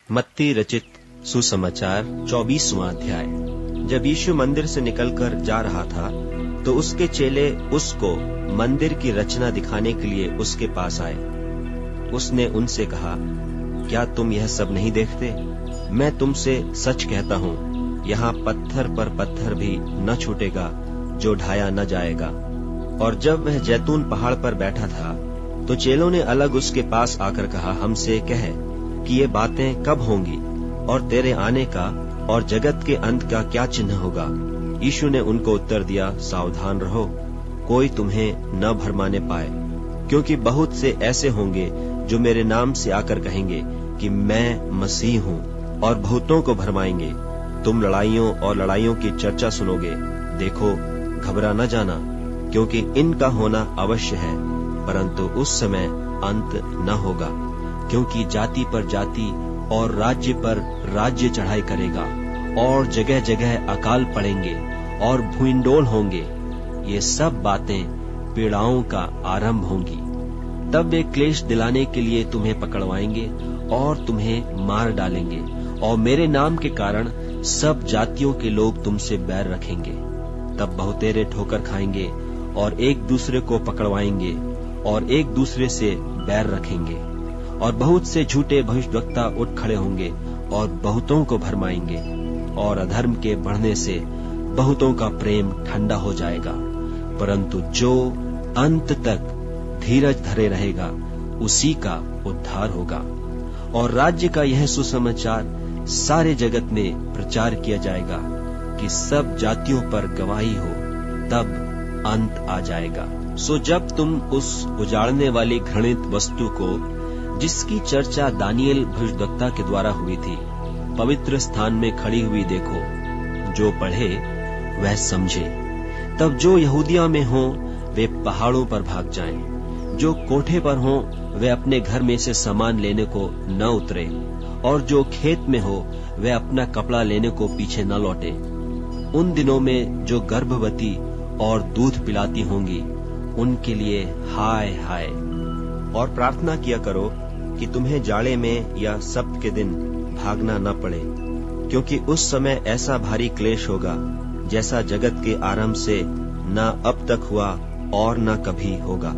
मत्ती रचित सुसमाचार 24वां अध्याय। जब यीशु मंदिर से निकलकर जा रहा था तो उसके चेले उसको मंदिर की रचना दिखाने के लिए उसके पास आए। उसने उनसे कहा, क्या तुम यह सब नहीं देखते? मैं तुमसे सच कहता हूँ, यहाँ पत्थर पर पत्थर भी न छूटेगा जो ढाया न जाएगा। और जब वह जैतून पहाड़ पर बैठा था तो चेलों ने अलग उसके पास आकर कहा, हमसे कह कि ये बातें कब होंगी और तेरे आने का और जगत के अंत का क्या चिन्ह होगा? यीशु ने उनको उत्तर दिया, सावधान रहो, कोई तुम्हें न भरमाने पाए, क्योंकि बहुत से ऐसे होंगे जो मेरे नाम से आकर कहेंगे कि मैं मसीह हूँ, और बहुतों को भरमाएंगे। तुम लड़ाइयों और लड़ाइयों की चर्चा सुनोगे। देखो, घबरा न जाना, क्योंकि इनका होना अवश्य है, परंतु उस समय अंत न होगा। क्योंकि जाति पर जाति और राज्य पर राज्य चढ़ाई करेगा, और जगह जगह अकाल पड़ेंगे और भूइंडोल होंगे। ये सब बातें पीड़ाओं का आरंभ होंगी। तब वे क्लेश दिलाने के लिए तुम्हें पकड़वाएंगे और तुम्हें मार डालेंगे, और मेरे नाम के कारण सब जातियों के लोग तुमसे बैर रखेंगे। तब बहुतेरे ठोकर खाएंगे और एक दूसरे को पकड़वाएंगे और एक दूसरे से बैर रखेंगे। और बहुत से झूठे भविष्यवक्ता उठ खड़े होंगे और बहुतों को भरमाएंगे, और अधर्म के बढ़ने से बहुतों का प्रेम ठंडा हो जाएगा। परंतु जो अंत तक धीरज धरे रहेगा, उसी का उद्धार होगा। और राज्य का यह सुसमाचार सारे जगत में प्रचार किया जाएगा कि सब जातियों पर गवाही हो, तब अंत आ जाएगा। सो जब तुम उस उजाड़ने वाली घृणित वस्तु को, जिसकी चर्चा दानियेल भविष्यद्वक्ता के द्वारा हुई थी, पवित्र स्थान में खड़ी हुई देखो, जो पढ़े वह समझे। तब जो यहूदिया में हो वे पहाड़ों पर भाग जाएं, जो कोठे पर हो वे अपने घर में से सामान लेने को न उतरे, और जो खेत में हो वे अपना कपड़ा लेने को पीछे न लौटे। उन दिनों में जो गर्भवती और दूध पिलाती होंगी, उनके लिए हाय हाय। और प्रार्थना किया करो कि तुम्हें जाड़े में या सब्त के दिन भागना न पड़े, क्योंकि उस समय ऐसा भारी क्लेश होगा जैसा जगत के आरंभ से न अब तक हुआ और न कभी होगा।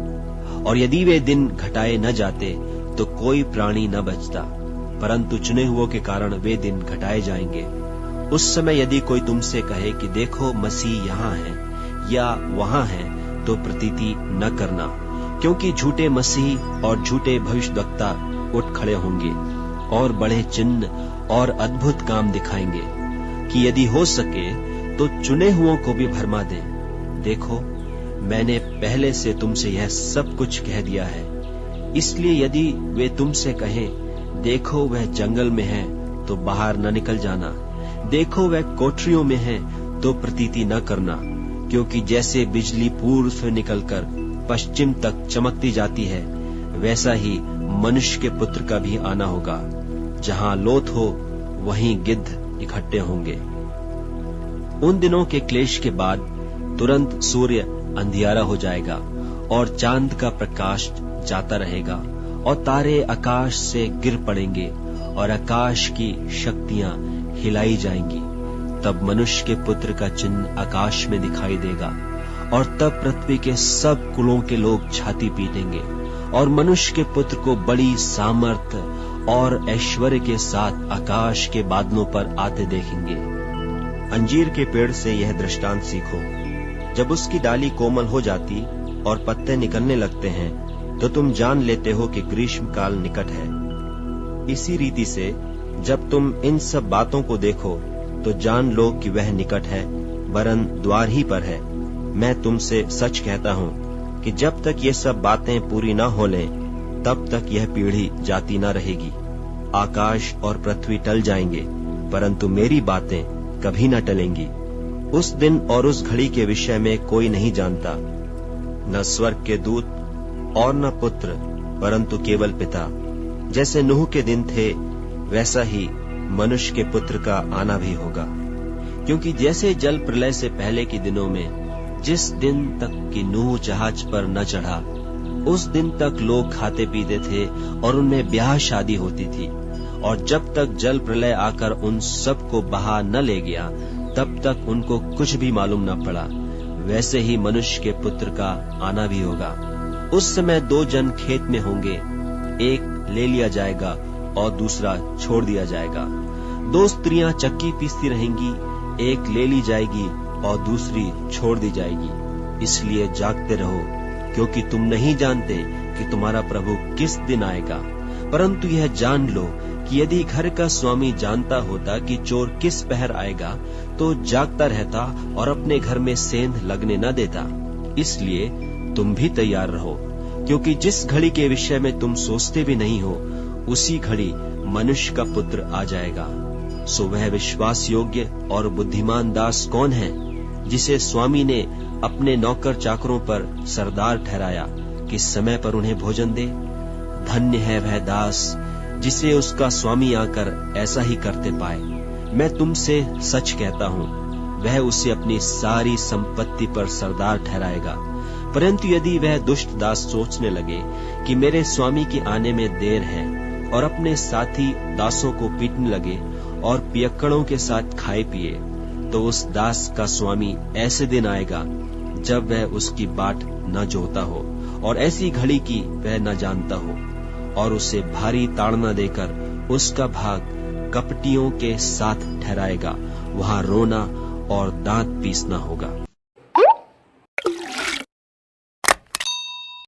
और यदि वे दिन घटाए न जाते तो कोई प्राणी न बचता, परंतु चुने हुओं के कारण वे दिन घटाए जाएंगे। उस समय यदि कोई तुमसे कहे कि देखो मसीह यहाँ है या वहाँ है, तो प्रतीति न करना, क्योंकि झूठे मसीह और झूठे भविष्यद्वक्ता उठ खड़े होंगे और बड़े चिन्ह और अद्भुत काम दिखाएंगे, कि यदि हो सके तो चुने हुओं को भी भरमा दें। देखो, मैंने पहले से तुमसे यह सब कुछ कह दिया है। इसलिए यदि वे तुमसे कहें, देखो वह जंगल में है, तो बाहर न निकल जाना। देखो वह कोठरियों में है, तो प्रतीति न करना, क्योंकि जैसे बिजली पूर्व से निकलकर पश्चिम तक चमकती जाती है, वैसा ही मनुष्य के पुत्र का भी आना होगा। जहां लोथ हो वहीं गिद्ध इकट्ठे होंगे। उन दिनों के क्लेश के बाद तुरंत सूर्य अंधियारा हो जाएगा, और चांद का प्रकाश जाता रहेगा, और तारे आकाश से गिर पड़ेंगे, और आकाश की शक्तियां हिलाई जाएंगी। तब मनुष्य के पुत्र का चिन्ह आकाश में दिखाई देगा, और तब पृथ्वी के सब कुलों के लोग छाती पीटेंगे, और मनुष्य के पुत्र को बड़ी सामर्थ और ऐश्वर्य के साथ आकाश के बादलों पर आते देखेंगे। अंजीर के पेड़ से यह दृष्टांत सीखो, जब उसकी डाली कोमल हो जाती और पत्ते निकलने लगते हैं, तो तुम जान लेते हो कि ग्रीष्म काल निकट है। इसी रीति से जब तुम इन सब बातों को देखो, तो जान लो कि वह निकट है, वरन द्वार ही पर है। मैं तुमसे सच कहता हूँ कि जब तक ये सब बातें पूरी न हो लें, तब तक यह पीढ़ी जाती न रहेगी। आकाश और पृथ्वी टल जाएंगे, परंतु मेरी बातें कभी न टलेंगी। उस दिन और उस घड़ी के विषय में कोई नहीं जानता, न स्वर्ग के दूत और न पुत्र, परंतु केवल पिता। जैसे नूह के दिन थे, वैसा ही मनुष्य के पुत्र का आना भी होगा। क्योंकि जैसे जल प्रलय से पहले के दिनों में, जिस दिन तक कि नूह जहाज पर न चढ़ा, उस दिन तक लोग खाते पीते थे और उनमें ब्याह शादी होती थी, और जब तक जल प्रलय आकर उन सबको बहा न ले गया, तब तक उनको कुछ भी मालूम न पड़ा। वैसे ही मनुष्य के पुत्र का आना भी होगा। उस समय 2 जन खेत में होंगे, एक ले लिया जाएगा और दूसरा छोड़ दिया जाएगा। 2 स्त्रियां चक्की पीसती रहेंगी, एक ले ली जाएगी और दूसरी छोड़ दी जाएगी। इसलिए जागते रहो, क्योंकि तुम नहीं जानते कि तुम्हारा प्रभु किस दिन आएगा। परंतु यह जान लो कि यदि घर का स्वामी जानता होता कि चोर किस पहर आएगा, तो जागता रहता और अपने घर में सेंध लगने न देता। इसलिए तुम भी तैयार रहो, क्योंकि जिस घड़ी के विषय में तुम सोचते भी नहीं हो, उसी घड़ी मनुष्य का पुत्र आ जाएगा। सो वह विश्वास योग्य और बुद्धिमान दास कौन है, जिसे स्वामी ने अपने नौकर चाकरों पर सरदार ठहराया कि समय पर उन्हें भोजन दे? धन्य है वह दास जिसे उसका स्वामी आकर ऐसा ही करते पाए। मैं तुमसे सच कहता हूँ, वह उसे अपनी सारी संपत्ति पर सरदार ठहराएगा। परंतु यदि वह दुष्ट दास सोचने लगे कि मेरे स्वामी के आने में देर है, और अपने साथी दासों को पीटने लगे और पियक्कड़ों के साथ खाए पिए, तो उस दास का स्वामी ऐसे दिन आएगा जब वह उसकी बाट न जोता हो और ऐसी घड़ी की वह न जानता हो, और उसे भारी ताड़ना देकर उसका भाग कपटियों के साथ ठहराएगा। वहां रोना और दांत पीसना होगा।